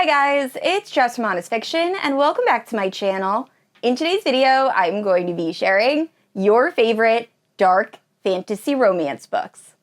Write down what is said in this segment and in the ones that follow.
Hi guys, it's Jasmine Honest Fiction, and welcome back to my channel. In today's video, I'm going to be sharing your favorite dark fantasy romance books.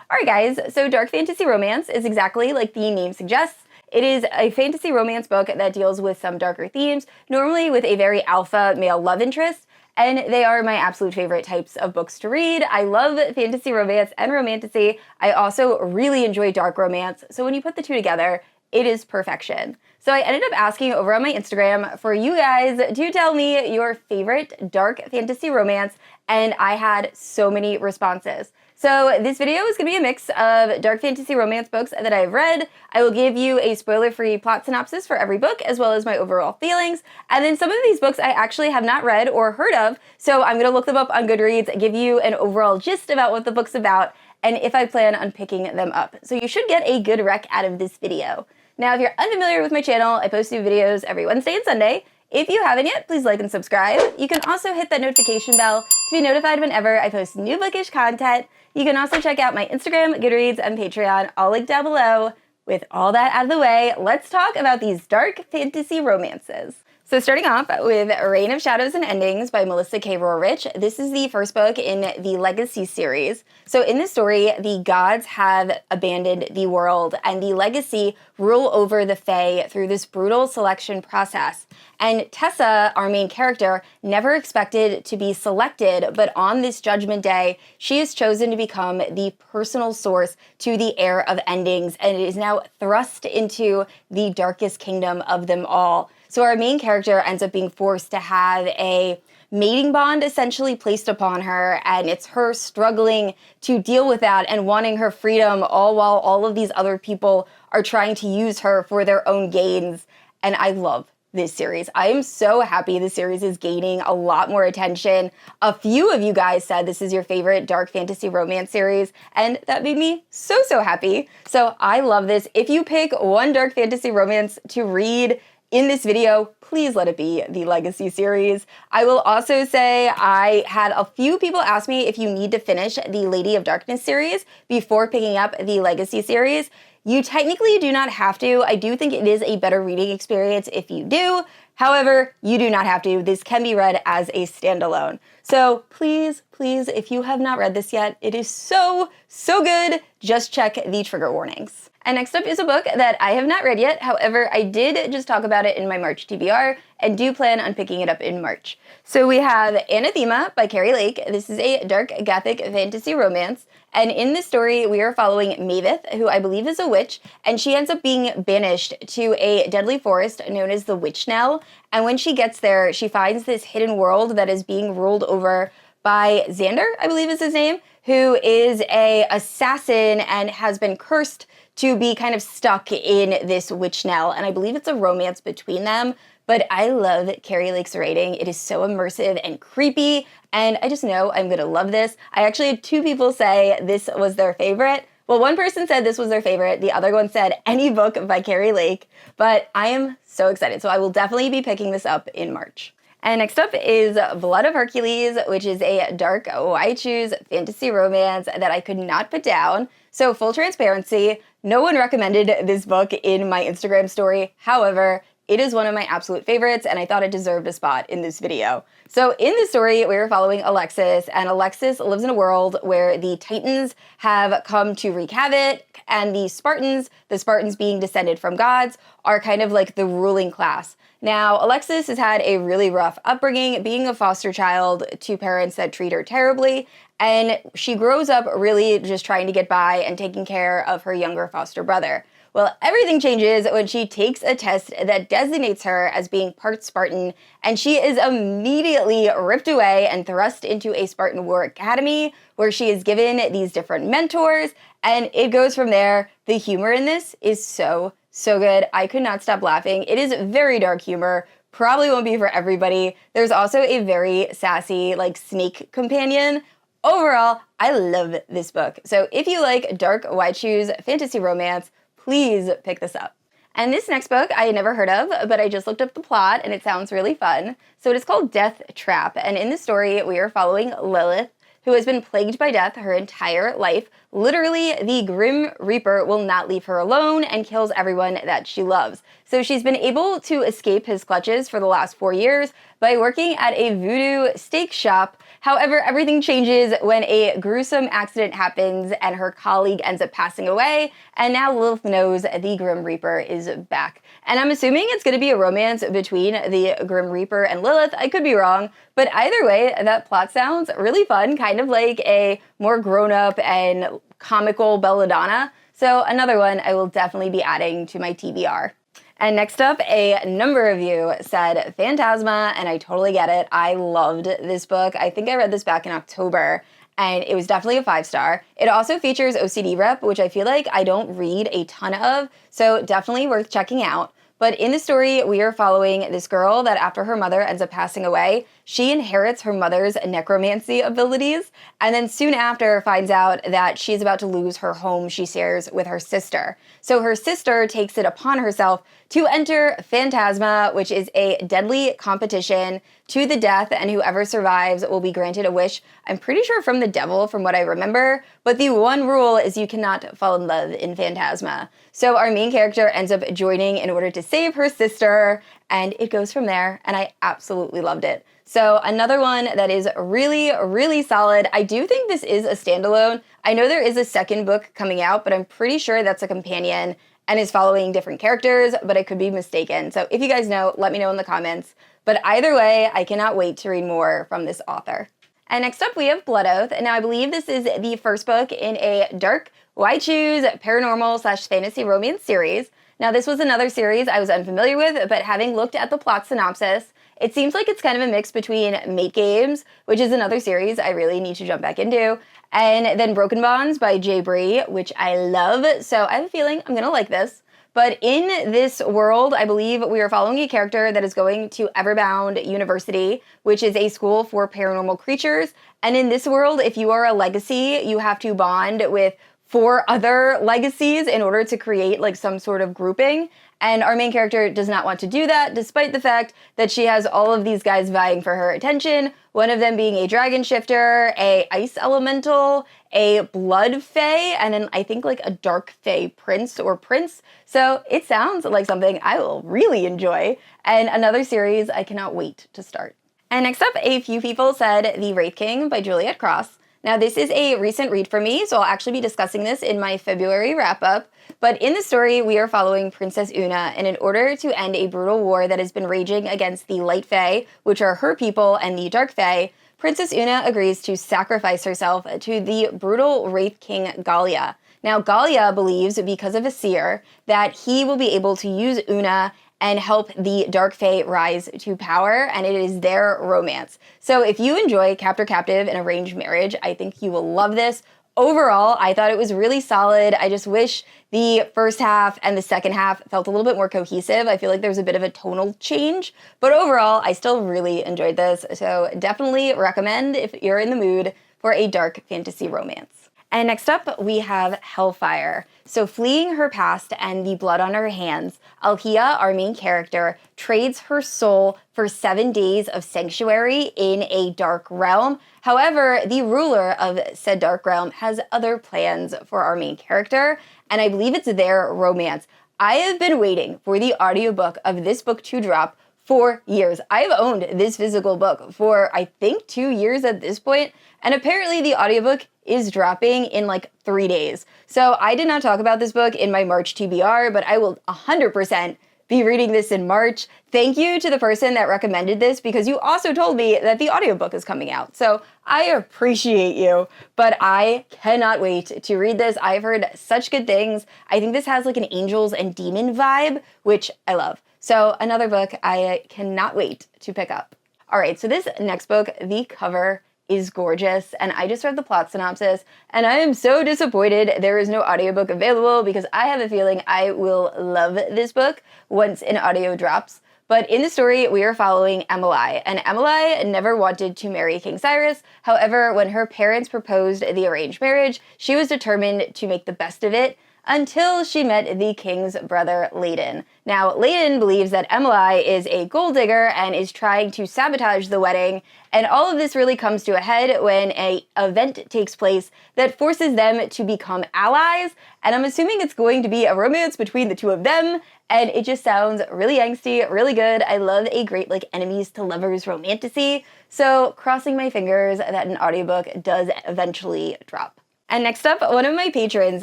Alright guys, so dark fantasy romance is exactly like the name suggests. It is a fantasy romance book that deals with some darker themes, normally with a very alpha male love interest, and they are my absolute favorite types of books to read. I love fantasy romance and romantasy. I also really enjoy dark romance, so when you put the two together, it is perfection. So I ended up asking over on my Instagram for you guys to tell me your favorite dark fantasy romance, and I had so many responses. So this video is going to be a mix of dark fantasy romance books that I've read. I will give you a spoiler-free plot synopsis for every book, as well as my overall feelings. And then some of these books I actually have not read or heard of, so I'm going to look them up on Goodreads, give you an overall gist about what the book's about, and if I plan on picking them up. So you should get a good rec out of this video. Now, if you're unfamiliar with my channel, I post new videos every Wednesday and Sunday. If you haven't yet, please like and subscribe. You can also hit that notification bell to be notified whenever I post new bookish content. You can also check out my Instagram, Goodreads, and Patreon, all linked down below. With all that out of the way, let's talk about these dark fantasy romances. So starting off with Reign of Shadows and Endings by Melissa K. Roehrich. This is the first book in the Legacies series. So in this story, the gods have abandoned the world, and the Legacy rule over the Fae through this brutal selection process. And Tessa, our main character, never expected to be selected, but on this Judgment Day, she is chosen to become the personal source to the heir of endings, and is now thrust into the darkest kingdom of them all. So our main character ends up being forced to have a mating bond essentially placed upon her, and it's her struggling to deal with that and wanting her freedom, all while all of these other people are trying to use her for their own gains. And I love this series. I am so happy the series is gaining a lot more attention. A few of you guys said this is your favorite dark fantasy romance series, and that made me so happy. So I love this. If you pick one dark fantasy romance to read in this video, please let it be the Legacy series. I will also say I had a few people ask me if you need to finish the Lady of Darkness series before picking up the Legacy series. You technically do not have to. I do think it is a better reading experience if you do. However, you do not have to. This can be read as a standalone. So please, if you have not read this yet, it is so good. Just check the trigger warnings. And next up is a book that I have not read yet. However, I did just talk about it in my March TBR and do plan on picking it up in March. So we have Anathema by Keri. This is a dark gothic fantasy romance. And in this story, we are following Mavis, who I believe is a witch, and she ends up being banished to a deadly forest known as the Witchnell. And when she gets there, she finds this hidden world that is being ruled over by Zander, I believe is his name, who is an assassin and has been cursed to be kind of stuck in this Witchnell, and I believe it's a romance between them, but I love Keri Lake's writing. It is so immersive and creepy, and I just know I'm gonna love this. I actually had two people say this was their favorite. Well, one person said this was their favorite, the other one said any book by Keri Lake, but I am so excited, so I will definitely be picking this up in March. And next up is Blood of Hercules, which is a dark why choose fantasy romance that I could not put down. So full transparency, no one recommended this book in my Instagram story. However, it is one of my absolute favorites, and I thought it deserved a spot in this video. So in this story, we are following Alexis, and Alexis lives in a world where the Titans have come to wreak havoc, and the Spartans being descended from gods, are kind of like the ruling class. Now, Alexis has had a really rough upbringing, being a foster child to parents that treat her terribly, and she grows up really just trying to get by and taking care of her younger foster brother. Well, everything changes when she takes a test that designates her as being part Spartan, and she is immediately ripped away and thrust into a Spartan War Academy, where she is given these different mentors, and it goes from there. The humor in this is so good. I could not stop laughing. It is very dark humor. Probably won't be for everybody. There's also a very sassy, like, snake companion. Overall, I love this book. So if you like dark white shoes fantasy romance, please pick this up. And this next book I had never heard of, but I just looked up the plot and it sounds really fun. So it is called Deathtrap, and in the story we are following Lilith, who has been plagued by death her entire life. Literally, the Grim Reaper will not leave her alone and kills everyone that she loves. So she's been able to escape his clutches for the last 4 years by working at a voodoo steak shop. However, everything changes when a gruesome accident happens and her colleague ends up passing away, and now Lilith knows the Grim Reaper is back. And I'm assuming it's going to be a romance between the Grim Reaper and Lilith. I could be wrong, but either way, that plot sounds really fun, kind of like a more grown-up and comical belladonna. So another one I will definitely be adding to my TBR. And next up, a number of you said Phantasma, and I totally get it. I loved this book. I think I read this back in October, and it was definitely a 5-star. It also features OCD rep, which I feel like I don't read a ton of, so definitely worth checking out. But in the story, we are following this girl that after her mother ends up passing away, she inherits her mother's necromancy abilities, and then soon after finds out that she's about to lose her home she shares with her sister. So her sister takes it upon herself to enter Phantasma, which is a deadly competition to the death, and whoever survives will be granted a wish, I'm pretty sure from the devil from what I remember, but the one rule is you cannot fall in love in Phantasma. So our main character ends up joining in order to save her sister, and it goes from there, and I absolutely loved it. So another one that is really, really solid. I do think this is a standalone. I know there is a second book coming out, but I'm pretty sure that's a companion and is following different characters, but I could be mistaken. So if you guys know, let me know in the comments. But either way, I cannot wait to read more from this author. And next up, we have Blood Oath. Now, I believe this is the first book in a dark, why choose paranormal / fantasy romance series. Now, this was another series I was unfamiliar with, but having looked at the plot synopsis, it seems like it's kind of a mix between Mate Games, which is another series I really need to jump back into, and then Broken Bonds by Jay Bree, which I love, so I have a feeling I'm gonna like this. But in this world, I believe we are following a character that is going to Everbound University, which is a school for paranormal creatures. And in this world, if you are a legacy, you have to bond with 4 other legacies in order to create like some sort of grouping. And our main character does not want to do that, despite the fact that she has all of these guys vying for her attention, one of them being a dragon shifter, a ice elemental, a blood fae, and then I think like a dark fae prince or prince. So it sounds like something I will really enjoy, and another series I cannot wait to start. And next up, a few people said The Wraith King by Juliette Cross. Now, this is a recent read for me, so I'll actually be discussing this in my February wrap-up. But in the story, we are following Princess Una, and in order to end a brutal war that has been raging against the Light Fae, which are her people, and the Dark Fae, Princess Una agrees to sacrifice herself to the brutal Wraith King Agía. Now, Agía believes, because of a seer, that he will be able to use Una and help the Dark Fae rise to power, and it is their romance. So if you enjoy Captor-Captive and arranged marriage, I think you will love this. Overall, I thought it was really solid. I just wish the first half and the second half felt a little bit more cohesive. I feel like there's a bit of a tonal change, but overall, I still really enjoyed this. So definitely recommend if you're in the mood for a dark fantasy romance. And next up, we have Helfyre. So fleeing her past and the blood on her hands, Agía, our main character, trades her soul for 7 days of sanctuary in a dark realm. However, the ruler of said dark realm has other plans for our main character, and I believe it's their romance. I have been waiting for the audiobook of this book to drop for years. I've owned this physical book for, I think, 2 years at this point, and apparently the audiobook is dropping in like 3 days. So I did not talk about this book in my March TBR, but I will 100% be reading this in March. Thank you to the person that recommended this, because you also told me that the audiobook is coming out. So I appreciate you, but I cannot wait to read this. I've heard such good things. I think this has like an angels and demon vibe, which I love. So another book I cannot wait to pick up. All right, so this next book, the cover is gorgeous, and I just read the plot synopsis, and I am so disappointed there is no audiobook available, because I have a feeling I will love this book once an audio drops. But in the story, we are following Emily, and Emily never wanted to marry King Cyrus. However, when her parents proposed the arranged marriage, she was determined to make the best of it. until she met the king's brother, Layden. Now, Layden believes that Emily is a gold digger and is trying to sabotage the wedding, and all of this really comes to a head when an event takes place that forces them to become allies, and I'm assuming it's going to be a romance between the two of them, and it just sounds really angsty, really good. I love a great, like, enemies to lovers romantasy, so crossing my fingers that an audiobook does eventually drop. And next up, one of my patrons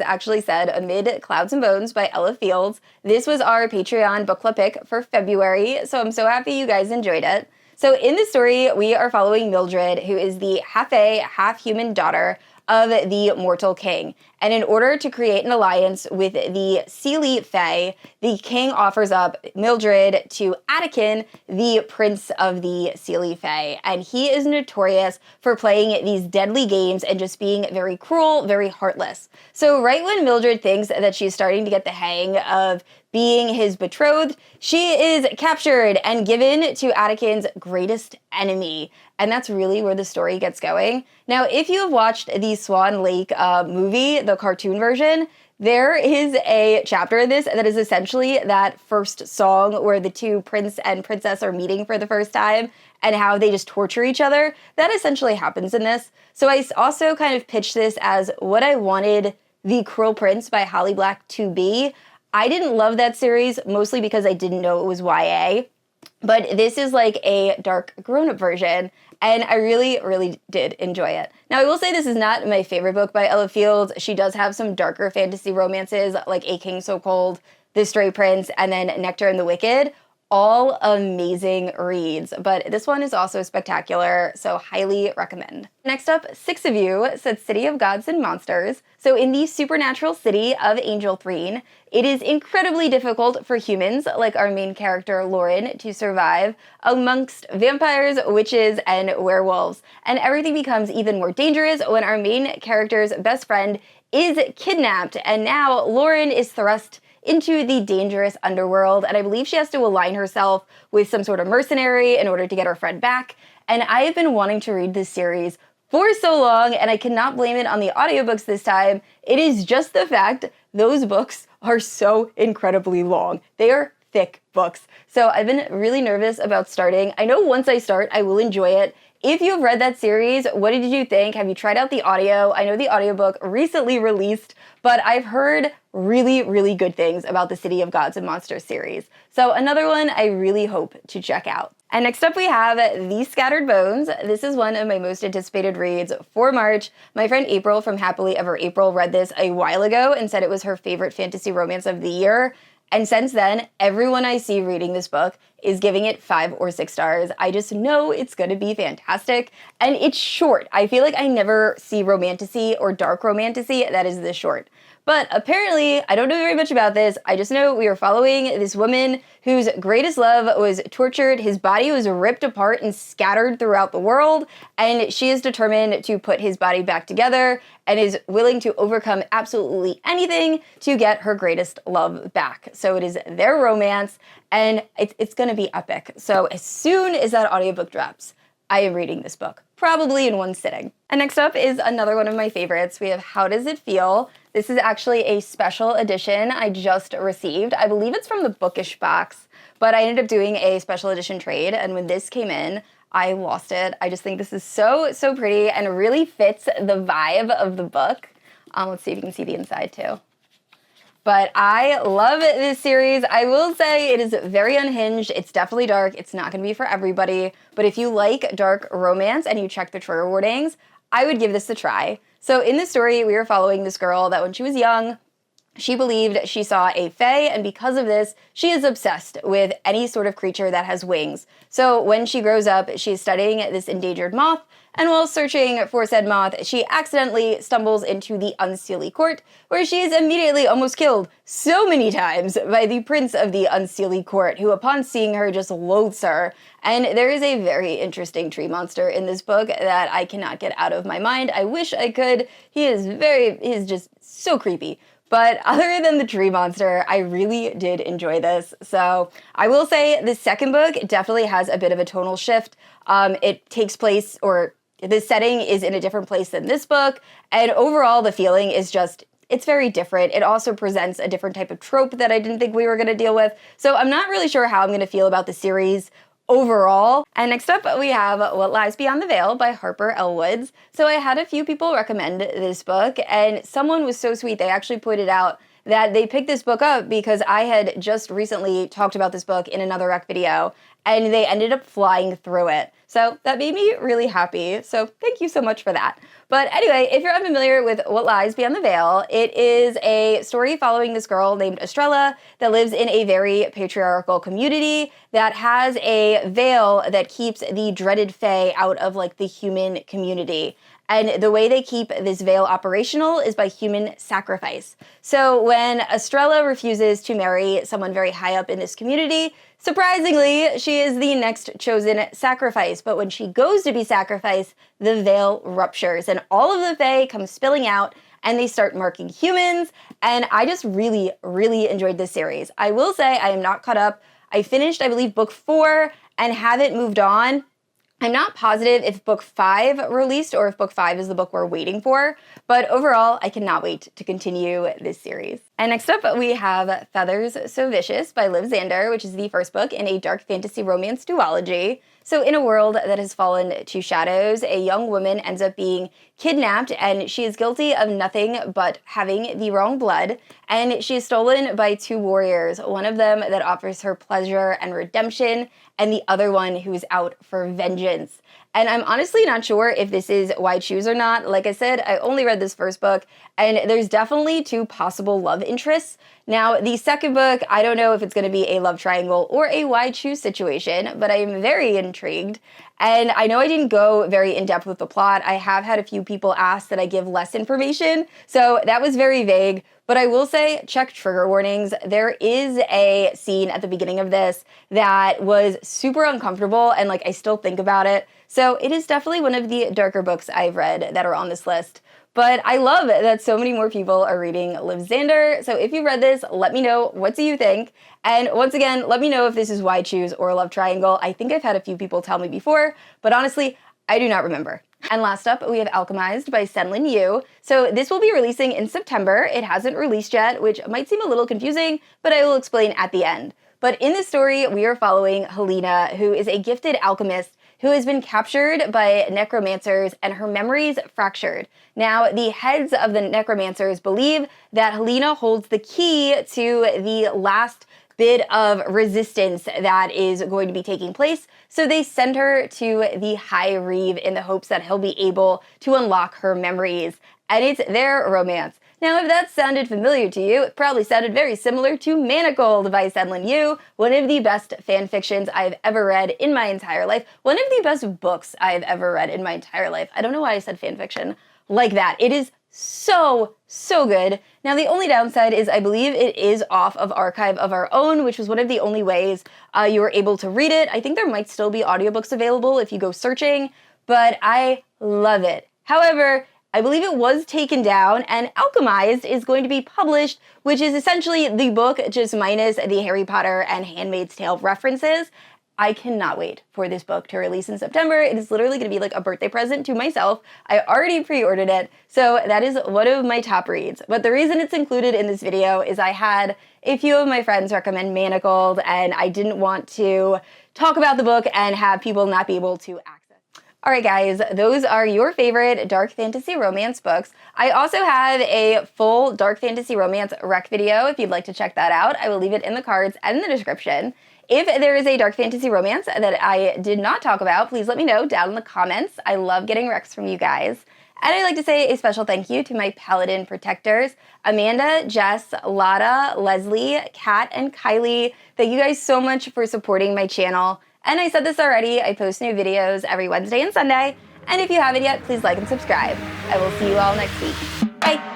actually said Amid Clouds and Bones by Ella Fields. This was our Patreon book club pick for February, so I'm so happy you guys enjoyed it. So in this story, we are following Mildred, who is the half-fae, half-human daughter of the mortal king. And in order to create an alliance with the Seelie Fae, the king offers up Mildred to Anakin, the prince of the Seelie Fae. And he is notorious for playing these deadly games and just being very cruel, very heartless. So right when Mildred thinks that she's starting to get the hang of being his betrothed, she is captured and given to Anakin's greatest enemy. And that's really where the story gets going. Now, if you have watched the Swan Lake movie, the cartoon version, there is a chapter in this that is essentially that first song where the two prince and princess are meeting for the first time and how they just torture each other. That essentially happens in this. So I also kind of pitched this as what I wanted The Cruel Prince by Holly Black to be. I didn't love that series, mostly because I didn't know it was YA, but this is like a dark grown-up version, and I really, really did enjoy it. Now, I will say this is not my favorite book by Ella Fields. She does have some darker fantasy romances, like A King So Cold, The Stray Prince, and then Nectar and the Wicked. All amazing reads, but this one is also spectacular, so highly recommend. Next up, 6 of you said City of Gods and Monsters. So in the supernatural city of Angel Threen, it is incredibly difficult for humans, like our main character Lauren, to survive amongst vampires, witches, and werewolves. And everything becomes even more dangerous when our main character's best friend is kidnapped, and now Lauren is thrust into the dangerous underworld, and I believe she has to align herself with some sort of mercenary in order to get her friend back. And I have been wanting to read this series for so long, and I cannot blame it on the audiobooks this time. It is just the fact those books are so incredibly long. They are thick books. So I've been really nervous about starting. I know once I start, I will enjoy it. If you've read that series, what did you think? Have you tried out the audio? I know the audiobook recently released, but I've heard really, really good things about the City of Gods and Monsters series. So another one I really hope to check out. And next up we have The Scattered Bones. This is one of my most anticipated reads for March. My friend April from Happily Ever April read this a while ago and said it was her favorite fantasy romance of the year. And since then, everyone I see reading this book is giving it 5 or 6 stars. I just know it's going to be fantastic. And it's short. I feel like I never see romantasy or dark romantasy that is this short. But apparently, I don't know very much about this. I just know we are following this woman whose greatest love was tortured. His body was ripped apart and scattered throughout the world. And she is determined to put his body back together and is willing to overcome absolutely anything to get her greatest love back. So it is their romance, and it's going to be epic. So as soon as that audiobook drops, I am reading this book, probably in one sitting. And next up is another one of my favorites. We have How Does It Feel? This is actually a special edition I just received. I believe it's from the Bookish box, but I ended up doing a special edition trade, and when this came in, I lost it. I just think this is so, so pretty and really fits the vibe of the book. Let's see if you can see the inside too. But I love this series. I will say it is very unhinged. It's definitely dark. It's not going to be for everybody. But if you like dark romance and you check the trigger warnings, I would give this a try. So in this story, we are following this girl that when she was young, she believed she saw a fae, and because of this, she is obsessed with any sort of creature that has wings. So when she grows up, she is studying this endangered moth, and while searching for said moth, she accidentally stumbles into the Unseelie Court, where she is immediately almost killed so many times by the prince of the Unseelie Court, who upon seeing her just loathes her. And there is a very interesting tree monster in this book that I cannot get out of my mind. I wish I could. He is just so creepy. But other than the tree monster, I really did enjoy this. So I will say the second book definitely has a bit of a tonal shift. It takes place, or the setting is in a different place than this book. And overall, the feeling is just it's very different. It also presents a different type of trope that I didn't think we were going to deal with. So I'm not really sure how I'm going to feel about the series overall. And next up, we have What Lies Beyond the Veil by Harper Elwoods. So I had a few people recommend this book, and someone was so sweet. They actually pointed out that they picked this book up because I had just recently talked about this book in another rec video, and they ended up flying through it. So that made me really happy. So thank you so much for that. But anyway, if you're unfamiliar with What Lies Beyond the Veil, it is a story following this girl named Estrella that lives in a very patriarchal community that has a veil that keeps the dreaded fae out of like the human community. And the way they keep this veil operational is by human sacrifice. So when Estrella refuses to marry someone very high up in this community, surprisingly, she is the next chosen sacrifice. But when she goes to be sacrificed, the veil ruptures and all of the fae come spilling out and they start marking humans. And I just really, really enjoyed this series. I will say I am not caught up. I finished, I believe, book 4 and haven't moved on. I'm not positive if book 5 released or if book 5 is the book we're waiting for, but overall, I cannot wait to continue this series. And next up, we have Feathers So Vicious by Liv Zander, which is the first book in a dark fantasy romance duology. So in a world that has fallen to shadows, a young woman ends up being kidnapped, and she is guilty of nothing but having the wrong blood, and she is stolen by 2 warriors, one of them that offers her pleasure and redemption, and the other one who is out for vengeance. And I'm honestly not sure if this is why choose or not. Like I said, I only read this first book, and there's definitely 2 possible love interests. Now, the second book, I don't know if it's going to be a love triangle or a why choose situation, but I am very intrigued. And I know I didn't go very in-depth with the plot. I have had a few people ask that I give less information, so that was very vague. But I will say, check trigger warnings. There is a scene at the beginning of this that was super uncomfortable, and like I still think about it. So it is definitely one of the darker books I've read that are on this list. But I love that so many more people are reading Liv Zander. So if you read this, let me know, what do you think? And once again, let me know if this is why choose or a love triangle. I think I've had a few people tell me before, but honestly, I do not remember. And last up, we have Alchemised by Senlin Yu. So this will be releasing in September. It hasn't released yet, which might seem a little confusing, but I will explain at the end. But in this story, we are following Helena, who is a gifted alchemist who has been captured by necromancers and her memories fractured. Now, the heads of the necromancers believe that Helena holds the key to the last bit of resistance that is going to be taking place, so they send her to the High Reeve in the hopes that he'll be able to unlock her memories, and it's their romance. Now, if that sounded familiar to you, it probably sounded very similar to Manacled by Senlin Yu, one of the best fan fictions I've ever read in my entire life, one of the best books I've ever read in my entire life. I don't know why I said fan fiction like that. It is so good. Now, the only downside is I believe it is off of Archive of Our Own, which was one of the only ways you were able to read it. I think there might still be audiobooks available if you go searching, but I love it. However, I believe it was taken down, and Alchemized is going to be published, which is essentially the book just minus the Harry Potter and Handmaid's Tale references. I cannot wait for this book to release in September. It is literally going to be like a birthday present to myself. I already pre-ordered it, so that is one of my top reads. But the reason it's included in this video is I had a few of my friends recommend Manacled, and I didn't want to talk about the book and have people not be able to access. Alright guys, those are your favorite dark fantasy romance books. I also have a full dark fantasy romance rec video if you'd like to check that out. I will leave it in the cards and in the description. If there is a dark fantasy romance that I did not talk about, please let me know down in the comments. I love getting recs from you guys. And I'd like to say a special thank you to my Paladin protectors, Amanda, Jess, Lada, Leslie, Kat, and Kaylie. Thank you guys so much for supporting my channel. And I said this already, I post new videos every Wednesday and Sunday. And if you haven't yet, please like and subscribe. I will see you all next week. Bye!